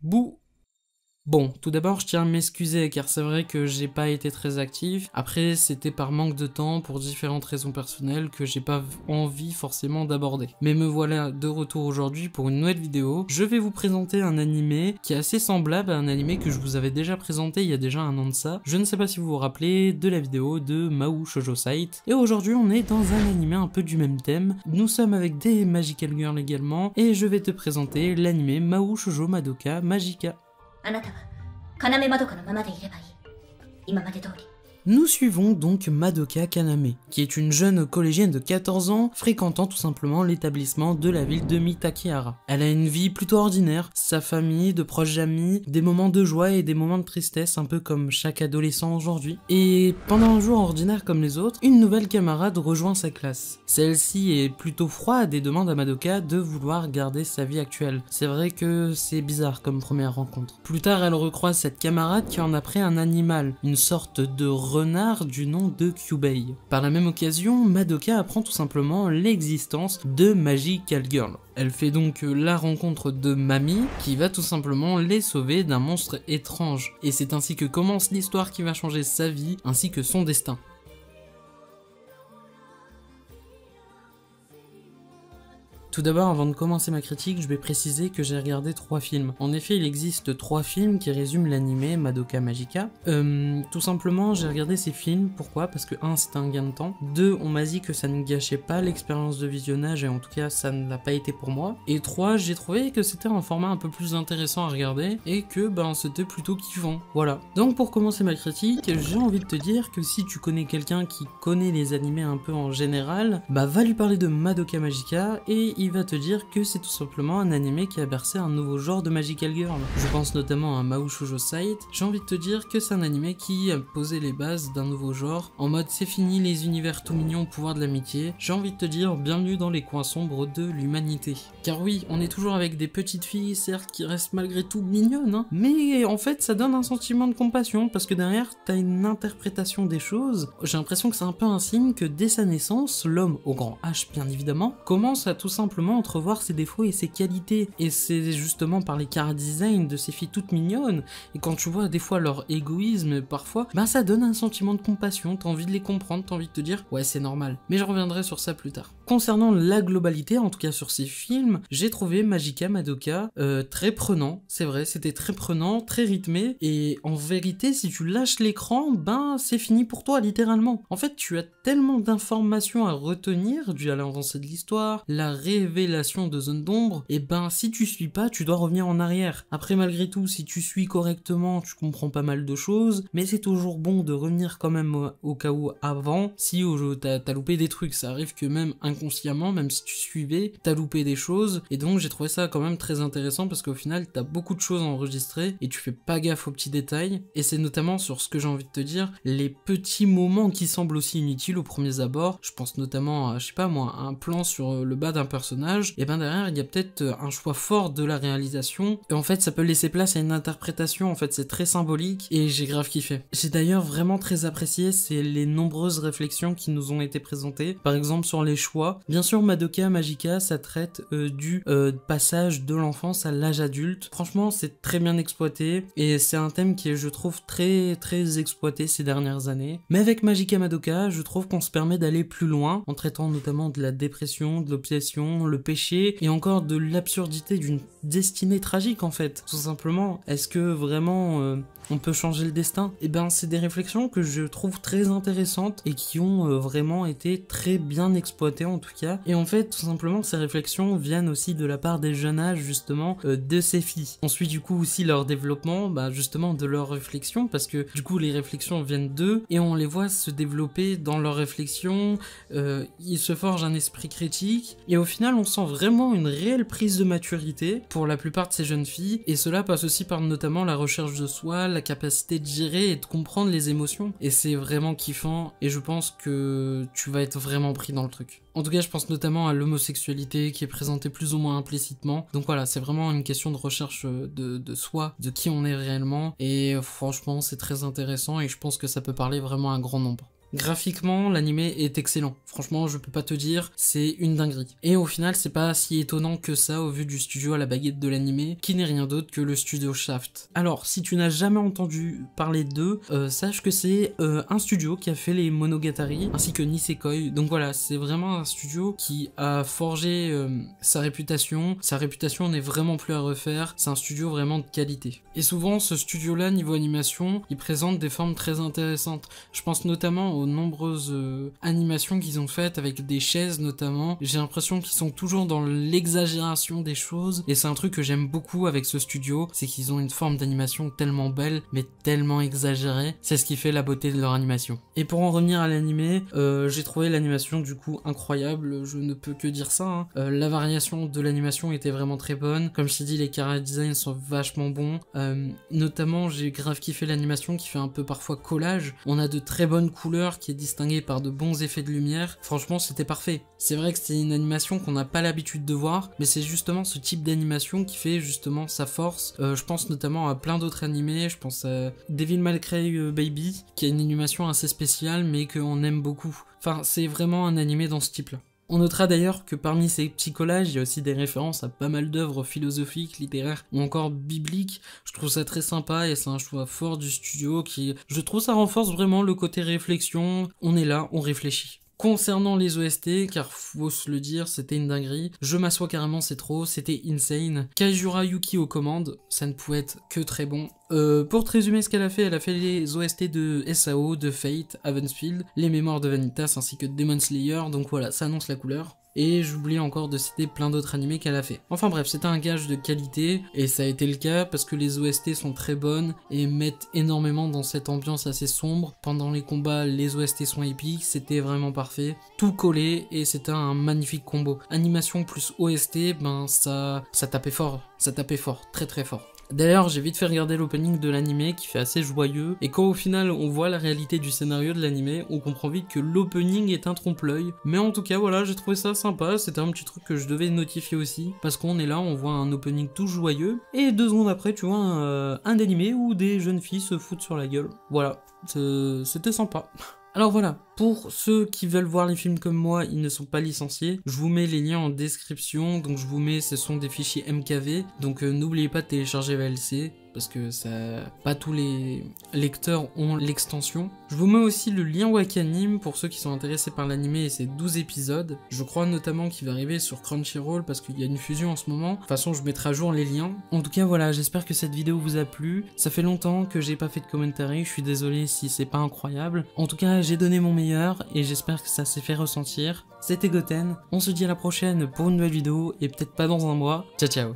Bouh. Bon, tout d'abord je tiens à m'excuser car c'est vrai que j'ai pas été très actif. Après c'était par manque de temps pour différentes raisons personnelles que j'ai pas envie forcément d'aborder. Mais me voilà de retour aujourd'hui pour une nouvelle vidéo. Je vais vous présenter un animé qui est assez semblable à un animé que je vous avais déjà présenté il y a déjà un an de ça. Je ne sais pas si vous vous rappelez de la vidéo de Mahou Shoujo Site. Et aujourd'hui on est dans un animé un peu du même thème. Nous sommes avec des Magical Girls également et je vais te présenter l'animé Mahou Shoujo Madoka Magica. Nous suivons donc Madoka Kaname, qui est une jeune collégienne de 14 ans fréquentant tout simplement l'établissement de la ville de Mitakihara. Elle a une vie plutôt ordinaire, sa famille, de proches amis, des moments de joie et des moments de tristesse un peu comme chaque adolescent aujourd'hui. Et pendant un jour ordinaire comme les autres, une nouvelle camarade rejoint sa classe. Celle-ci est plutôt froide et demande à Madoka de vouloir garder sa vie actuelle. C'est vrai que c'est bizarre comme première rencontre. Plus tard, elle recroise cette camarade qui en a pris un animal, une sorte de renard du nom de Kyubei. Par la même occasion, Madoka apprend tout simplement l'existence de Magical Girl. Elle fait donc la rencontre de Mami, qui va tout simplement les sauver d'un monstre étrange. Et c'est ainsi que commence l'histoire qui va changer sa vie, ainsi que son destin. Tout d'abord, avant de commencer ma critique, je vais préciser que j'ai regardé 3 films. En effet, il existe 3 films qui résument l'anime Madoka Magica. Tout simplement, j'ai regardé ces films. Pourquoi? Parce que 1, c'était un gain de temps. 2, on m'a dit que ça ne gâchait pas l'expérience de visionnage, et en tout cas, ça ne l'a pas été pour moi. Et 3, j'ai trouvé que c'était un format un peu plus intéressant à regarder, et que c'était plutôt kiffant. Voilà. Donc pour commencer ma critique, j'ai envie de te dire que si tu connais quelqu'un qui connaît les animés un peu en général, va lui parler de Madoka Magica, et il va te dire que c'est tout simplement un animé qui a bercé un nouveau genre de Magical Girl. Je pense notamment à Mahou Shoujo Site. J'ai envie de te dire que c'est un animé qui a posé les bases d'un nouveau genre, en mode c'est fini les univers tout mignons, pouvoir de l'amitié. J'ai envie de te dire bienvenue dans les coins sombres de l'humanité. Car oui, on est toujours avec des petites filles, certes, qui restent malgré tout mignonnes, hein, mais en fait ça donne un sentiment de compassion, parce que derrière t'as une interprétation des choses. J'ai l'impression que c'est un peu un signe que dès sa naissance, l'homme, au grand H bien évidemment, commence à tout simplement entrevoir ses défauts et ses qualités. Et c'est justement par les chara design de ces filles toutes mignonnes, et quand tu vois des fois leur égoïsme parfois, ça donne un sentiment de compassion, t'as envie de les comprendre, t'as envie de te dire ouais c'est normal. Mais je reviendrai sur ça plus tard. Concernant la globalité, en tout cas sur ces films, j'ai trouvé Magica Madoka très prenant, c'est vrai, c'était très prenant, très rythmé, et en vérité si tu lâches l'écran, c'est fini pour toi littéralement. En fait tu as tellement d'informations à retenir dû à l'avancée de l'histoire, la révélation de zone d'ombre, et si tu suis pas, tu dois revenir en arrière. Après malgré tout, si tu suis correctement, tu comprends pas mal de choses, mais c'est toujours bon de revenir quand même au cas où avant, si au jeu t'as loupé des trucs, ça arrive que même inconsciemment, même si tu suivais, t'as loupé des choses, et donc j'ai trouvé ça quand même très intéressant parce qu'au final t'as beaucoup de choses à enregistrer et tu fais pas gaffe aux petits détails, et c'est notamment sur ce que j'ai envie de te dire, les petits moments qui semblent aussi inutiles au premier abord. Je pense notamment à, je sais pas moi, un plan sur le bas d'un personnage, et derrière il y a peut-être un choix fort de la réalisation, et en fait ça peut laisser place à une interprétation, en fait c'est très symbolique, et j'ai grave kiffé. J'ai d'ailleurs vraiment très apprécié, c'est les nombreuses réflexions qui nous ont été présentées, par exemple sur les choix. Bien sûr Madoka Magica ça traite du passage de l'enfance à l'âge adulte, franchement c'est très bien exploité, et c'est un thème qui est je trouve très exploité ces dernières années, mais avec Magica Madoka je trouve qu'on se permet d'aller plus loin, en traitant notamment de la dépression, de l'obsession, le péché, et encore de l'absurdité d'une destinée tragique en fait. Tout simplement, est-ce que vraiment on peut changer le destin? C'est des réflexions que je trouve très intéressantes et qui ont vraiment été très bien exploitées en tout cas. Et en fait, tout simplement, ces réflexions viennent aussi de la part des jeunes âges justement de ces filles. On suit du coup aussi leur développement, justement de leurs réflexions, parce que du coup les réflexions viennent d'eux et on les voit se développer dans leurs réflexions, ils se forgent un esprit critique et au final on sent vraiment une réelle prise de maturité pour la plupart de ces jeunes filles, et cela passe aussi par notamment la recherche de soi, la capacité de gérer et de comprendre les émotions, et c'est vraiment kiffant, et je pense que tu vas être vraiment pris dans le truc. En tout cas, je pense notamment à l'homosexualité qui est présentée plus ou moins implicitement, donc voilà, c'est vraiment une question de recherche de soi, de qui on est réellement, et franchement c'est très intéressant et je pense que ça peut parler vraiment à un grand nombre. Graphiquement, l'animé est excellent. Franchement, je peux pas te dire, c'est une dinguerie. Et au final, c'est pas si étonnant que ça au vu du studio à la baguette de l'animé, qui n'est rien d'autre que le studio Shaft. Alors, si tu n'as jamais entendu parler d'eux, sache que c'est un studio qui a fait les Monogatari, ainsi que Nisekoi. Donc voilà, c'est vraiment un studio qui a forgé sa réputation. Sa réputation n'est vraiment plus à refaire, c'est un studio vraiment de qualité. Et souvent, ce studio-là, niveau animation, il présente des formes très intéressantes. Je pense notamment aux nombreuses animations qu'ils ont faites avec des chaises notamment. J'ai l'impression qu'ils sont toujours dans l'exagération des choses et c'est un truc que j'aime beaucoup avec ce studio, c'est qu'ils ont une forme d'animation tellement belle mais tellement exagérée. C'est ce qui fait la beauté de leur animation. Et pour en revenir à l'animé, j'ai trouvé l'animation du coup incroyable, je ne peux que dire ça. Hein. La variation de l'animation était vraiment très bonne. Comme je t'ai dit, les chara design sont vachement bons. Notamment, j'ai grave kiffé l'animation qui fait un peu parfois collage. On a de très bonnes couleurs qui est distinguée par de bons effets de lumière. Franchement, c'était parfait. C'est vrai que c'est une animation qu'on n'a pas l'habitude de voir, mais c'est justement ce type d'animation qui fait justement sa force. Je pense notamment à plein d'autres animés. Je pense à Devil May Cry Baby, qui a une animation assez spéciale, mais qu'on aime beaucoup. Enfin, c'est vraiment un animé dans ce type-là. On notera d'ailleurs que parmi ces petits collages, il y a aussi des références à pas mal d'œuvres philosophiques, littéraires ou encore bibliques. Je trouve ça très sympa et c'est un choix fort du studio qui, je trouve ça renforce vraiment le côté réflexion. On est là, on réfléchit. Concernant les OST, car faut se le dire, c'était une dinguerie. Je m'assois carrément, c'est trop, c'était insane. Kaijura Yuki aux commandes, ça ne pouvait être que très bon. Pour te résumer ce qu'elle a fait les OST de SAO, de Fate, Avensfield, les mémoires de Vanitas ainsi que Demon Slayer, donc voilà, ça annonce la couleur. Et j'oublie encore de citer plein d'autres animés qu'elle a fait. Enfin bref, c'était un gage de qualité, et ça a été le cas parce que les OST sont très bonnes et mettent énormément dans cette ambiance assez sombre. Pendant les combats, les OST sont épiques, c'était vraiment parfait. Tout collé, et c'était un magnifique combo. Animation plus OST, ben ça tapait fort, très très fort. D'ailleurs, j'ai vite fait regarder l'opening de l'animé qui fait assez joyeux, et quand au final on voit la réalité du scénario de l'animé, on comprend vite que l'opening est un trompe-l'œil. Mais en tout cas, voilà, j'ai trouvé ça sympa, c'était un petit truc que je devais notifier aussi, parce qu'on est là, on voit un opening tout joyeux, et 2 secondes après, tu vois un animé où des jeunes filles se foutent sur la gueule. Voilà, c'était sympa. Alors voilà, pour ceux qui veulent voir les films comme moi, ils ne sont pas licenciés, je vous mets les liens en description, donc je vous mets, ce sont des fichiers MKV, donc n'oubliez pas de télécharger VLC, parce que pas tous les lecteurs ont l'extension. Je vous mets aussi le lien Wakanim pour ceux qui sont intéressés par l'animé et ses 12 épisodes. Je crois notamment qu'il va arriver sur Crunchyroll parce qu'il y a une fusion en ce moment. De toute façon, je mettrai à jour les liens. En tout cas, voilà, j'espère que cette vidéo vous a plu. Ça fait longtemps que j'ai pas fait de commentaires, je suis désolé si c'est pas incroyable. En tout cas, j'ai donné mon meilleur et j'espère que ça s'est fait ressentir. C'était Goten, on se dit à la prochaine pour une nouvelle vidéo et peut-être pas dans un mois. Ciao ciao.